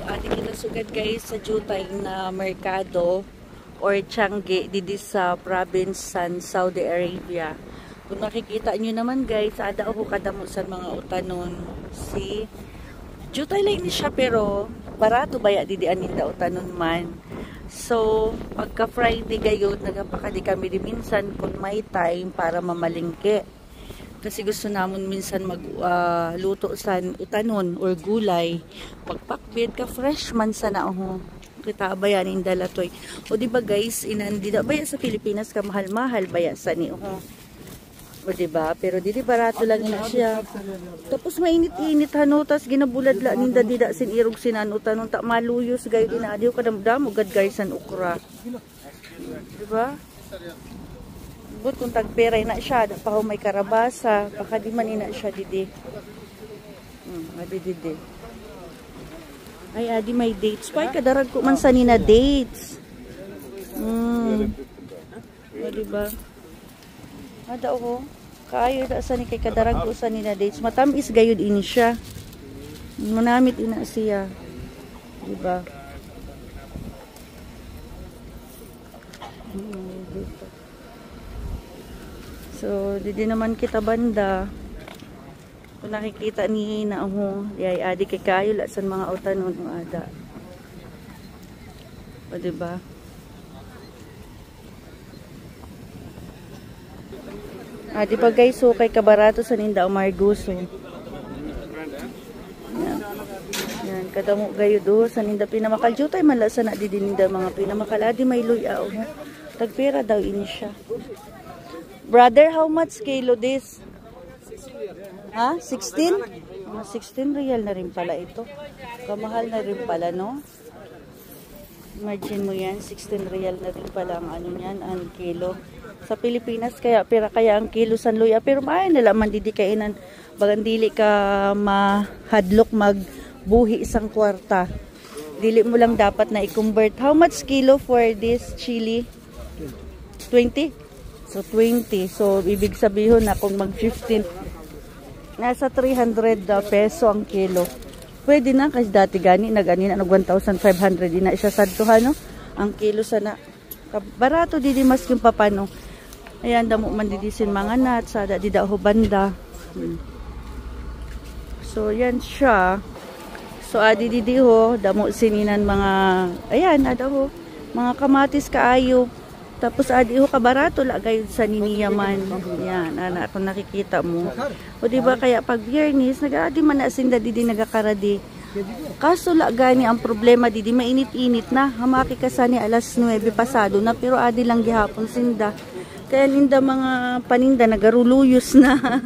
ating kita sugad guys sa Jutay na merkado or Changi didi sa province san Saudi Arabia. Kung makikita nyo naman guys, ada ako kadamo sa mga utanon si Jutay lang ni siya pero barato baya didi aninda utanon man. So pagka Friday gayud nagapakadi kami di minsan kung may time para mamalingke. Kasi gusto namon minsan magluto sa utanon or gulay. Pagpakbit ka fresh man sana oh. Kita bayanin dalatoy. O di ba guys, inandi da baya sa Pilipinas ka mahal-mahal baya sa ni oh. O di ba? Pero dili barato lang ina siya. Tapos mainit-init hanutas ginabuladla ninda dida sin irog sinan utanon ta maluyos gayud inaadiw kadamdam ugad guys san okra. Di ba? But kung tagperay na siya, pa may karabasa, baka di man ina siya didi. Didi. Ay, adi may dates. Pay, kadarag ko man sa nina dates. O, diba? Ada ako. Kaayo da sa ni kay kadarag ko sa nina dates. Matamis gayud ini siya. Manamit ina siya. Diba? Dito. So, di naman kita banda. Kung nakikita ni na ako, yay adi kay kayo lasan mga utanon ng ada. O, diba? Di ba guys, so kay kabarato sa ninda umarguso. Yan, kadamo gayo do sa ninda pinamakal. Jutay malasa na di ninda mga pinamakal. Adi may luya o. Tagpera daw ini siya. Brother, how much kilo this? Ha? 16? 16 real na rin pala ito. Kamahal na rin pala, no? Imagine mo yan, 16 real na rin pala ang ano yan, ang kilo. Sa Pilipinas, kaya ang kilo san luya. Pero maayon nila man didi kainan. Bagang dili ka mahadlok magbuhi isang kwarta. Dili mo lang dapat na i-convert. How much kilo for this chili? 20? So, 20. So, ibig sabihin na kung mag-15, nasa 300 peso ang kilo. Pwede na, kasi dati gani, nag-1,500 din na siya sadtuhan, no? Ang kilo sana. Barato, didi mas yung papano. Ayan, damo man didisin mga nuts, sada di daw banda. So, yan siya. So, adi didi ho, damo sininan mga, ayan, ada ho, mga kamatis kaayo. Tapos adi ho kabarato lagay sa niniyaman. Yan, anak kung nakikita mo. O di ba kaya pag Biyernes nag-adi man asinda didi nagakaradi. Kaso lagani ang problema didi mainit-init na. Hamaki ka sa ni alas 9 pasado na pero adi lang gihapon sinda. Kaya ninda mga paninda nagaruluyos na.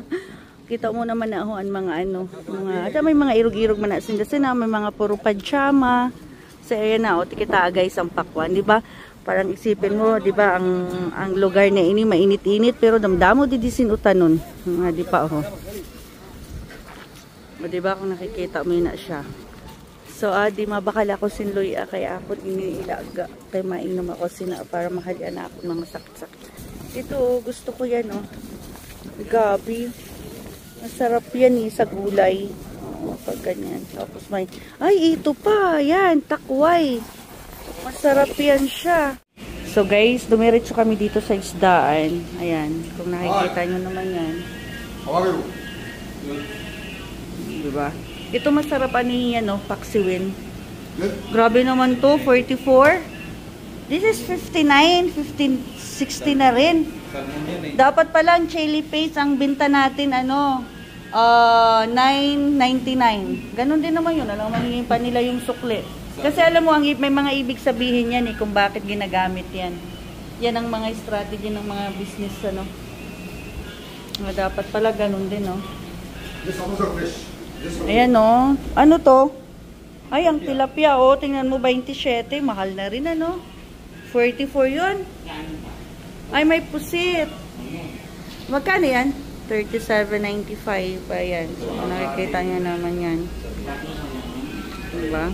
Kita mo naman na ho ang mga ano, mga may mga irog-irog man na sinda sina may mga puro pajama. Sa ayan na o kita guys ang pakwan, di ba? Parang isipin mo, di ba, ang lugar na ini mainit-init pero damdamo di disin utanon. Di pa oh. O di ba kung nakikita mo na siya. So di mabakal ako sinloy kaya ako iniilaga. Kaya mainom ako sina para mahalian ako mga sakit-sakit. Ito gusto ko yan oh. Gabi. Masarap yan sa gulay. Pag ganyan. Tapos may, ay ito pa, yan, takway. Masarap yan siya. So guys, dumiretso kami dito sa isdaan. Ayan, kung nakikita nyo naman yan. Diba? Ito masarap ani yan, no? Paksiwin. Grabe naman to, 44. This is 59, 15, 60 na rin. Dapat pala ang chili paste ang binta natin, ano, 9.99. Ganon din naman yun. Alam mo, hingin pa nila yung sukli. Kasi alam mo, may mga ibig sabihin yan kung bakit ginagamit yan. Yan ang mga strategy ng mga business, ano. Dapat pala ganun din, no. Ayan, no. Ano to? Ay, ang tilapia, oh. Tingnan mo, 27. Mahal na rin, ano. 44 yun. Ay, may pusit. Magkano yan? 37.95. Ayan. So, nakikita nyo naman yan. Diba?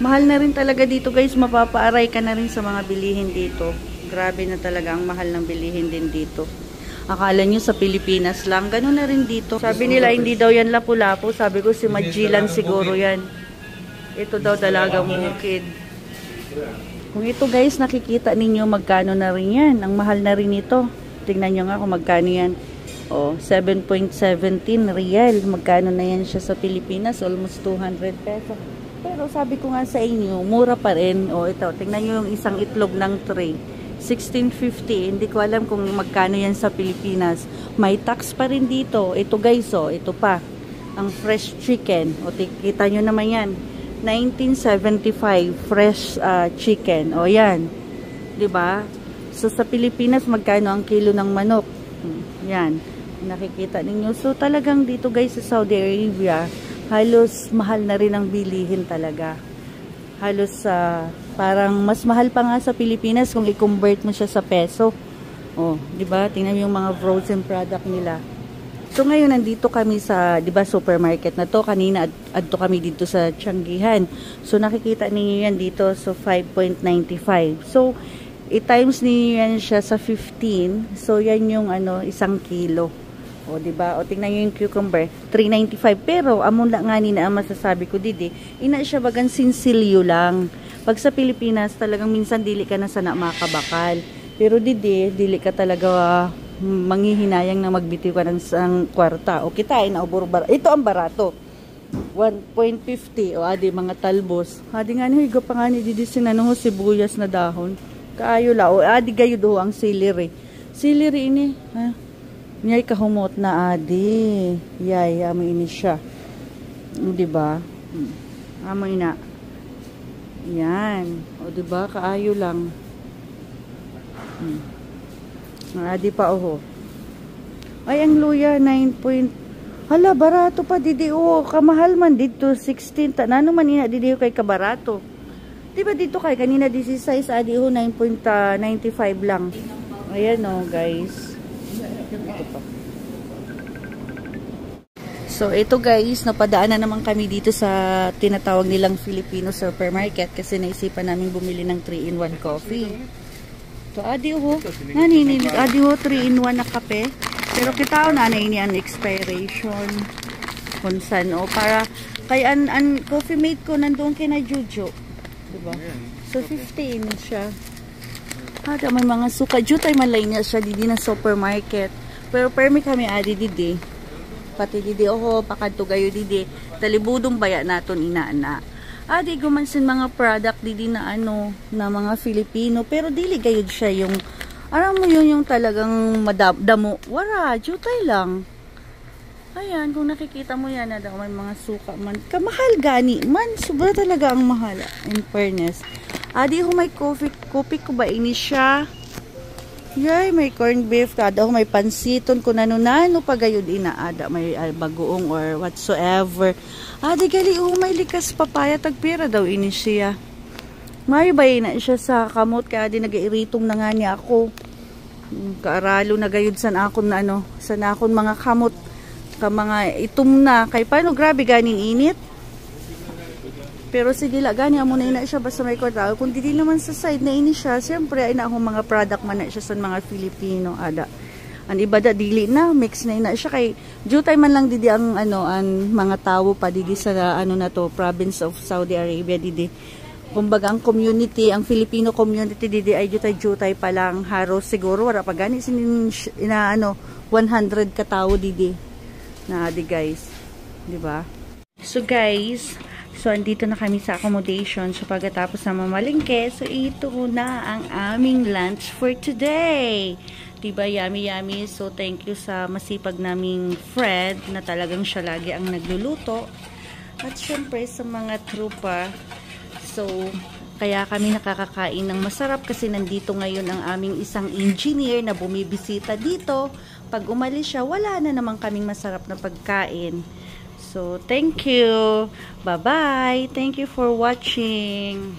Mahal na rin talaga dito guys, mapapaaray ka na rin sa mga bilihin dito. Grabe na talaga ang mahal ng bilihin din dito. Akala nyo sa Pilipinas lang, gano'n na rin dito. Sabi nila hindi daw yan lapu-lapu, sabi ko si Magellan siguro yan. Ito daw dalagang bukid. Kung ito guys, nakikita ninyo magkano na rin yan. Ang mahal na rin ito. Tingnan nyo nga kung magkano yan. O, 7.17 real. Magkano na yan siya sa Pilipinas? Almost 200 pesos. Pero sabi ko nga sa inyo, mura pa rin. O, ito, tingnan nyo yung isang itlog ng tray. 16.50. Hindi ko alam kung magkano yan sa Pilipinas. May tax pa rin dito. Ito guys, o, ito pa. Ang fresh chicken. O, kita nyo naman yan. 1975 fresh chicken. O yan. 'Di ba? So sa Pilipinas magkano ang kilo ng manok? Yan. Nakikita ninyo. So talagang dito guys sa Saudi Arabia, halos mahal na rin ang bilihin talaga. Halos parang mas mahal pa nga sa Pilipinas kung i-convert mo siya sa peso. Oh, 'di ba? Tingnan mo yung mga frozen product nila. So ngayon nandito kami sa, 'di ba, supermarket na to. Kanina adto kami dito sa Tianggihan. So nakikita niyo yan dito, so 5.95. So i-times niyo yan siya sa 15. So yan yung isang kilo. O 'di ba? O tingnan niyo yung cucumber, 3.95. Pero amon lang nga ni na ang masasabi ko didi, ina siya bagan sinsilyo lang. Pag sa Pilipinas talagang minsan dili ka na sana makabakal. Pero dili ka talaga manghihinayang na magbitiw ka ng isang kwarta o kitain na ubor-bar. Ito ang barato, 1.50. O adi mga talbos, adi nga higo pa nga ni didi sinano sibuyas na dahon kaayo la. O adi gayo do ang celery ini ha, nyay kahumot na adi yay amo ini siya, di ba? Amo ina yan, o di ba kaayo lang. Adi pa oho. Ay ang luya 9 point. Hala barato pa didi o, kamahal man dito 16 ta. Nano man ina didi kay kabarato. Di ba dito kay kanina 16 adi ho 9.95 lang. Ayan o guys. Ito pa. So ito guys, napadaanan naman kami dito sa tinatawag nilang Filipino supermarket kasi naisipan namin bumili ng 3-in-1 coffee. So, adi ho. Adi ho, 3-in-1 na kape. Pero kita na ini ang expiration. Kung saan, o. Para, kay an coffee mate ko, nandun kina Jujo. Diba? So, 15 siya. Ada may mga suka. Jutay malay niya siya, didi na supermarket. Pero, permi kami, adi didi. Pati didi, oho, pakanto gayo didi. Talibudong baya naton inaana. Adi gumansin mga product didi na na mga Filipino, pero dili gayud siya yung alam mo yun yung talagang madamo. Wara, jutay lang. Ayan, kung nakikita mo yan, may mga suka man. Kamahal gani man, sobra talaga ang mahal in fairness. Adi ho may coffee ko ba ini siya? Yay, may corned beef, kada ho may pansiton kung ano pagayod inaada, may bagoong or whatsoever. Adi gali may likas papaya tagpira daw ini siya. May bay na siya sa kamot kaya di nagairitong na nga niya ako. Kaaralo na gayud san akon na san akon mga kamot ka mga itom na kay paano grabe ganing init. Pero sige la gani amo na ina siya basta may kwarta. Kung di naman sa side na ini siya, siyempre ay na akong mga product man na siya sa mga Filipino ada. Ang iba da dili na mix na ina siya kay jutay man lang didi ang ang mga tawo pa didi sa na to province of Saudi Arabia didi. Kumbaga ang community, ang Filipino community didi ay jutay pa lang haros siguro wala pa gani sinin 100 ka tawo didi. Na di guys, di ba? So guys, so andito na kami sa accommodation so pagkatapos na mamalingke, so ito na ang aming lunch for today. Diba, yummy yummy. So thank you sa masipag naming Fred na talagang siya lagi ang nagluluto. At syempre sa mga trupa. So kaya kami nakakakain ng masarap kasi nandito ngayon ang aming isang engineer na bumibisita dito. Pag umalis siya, wala na naman kaming masarap na pagkain. So thank you. Bye-bye. Thank you for watching.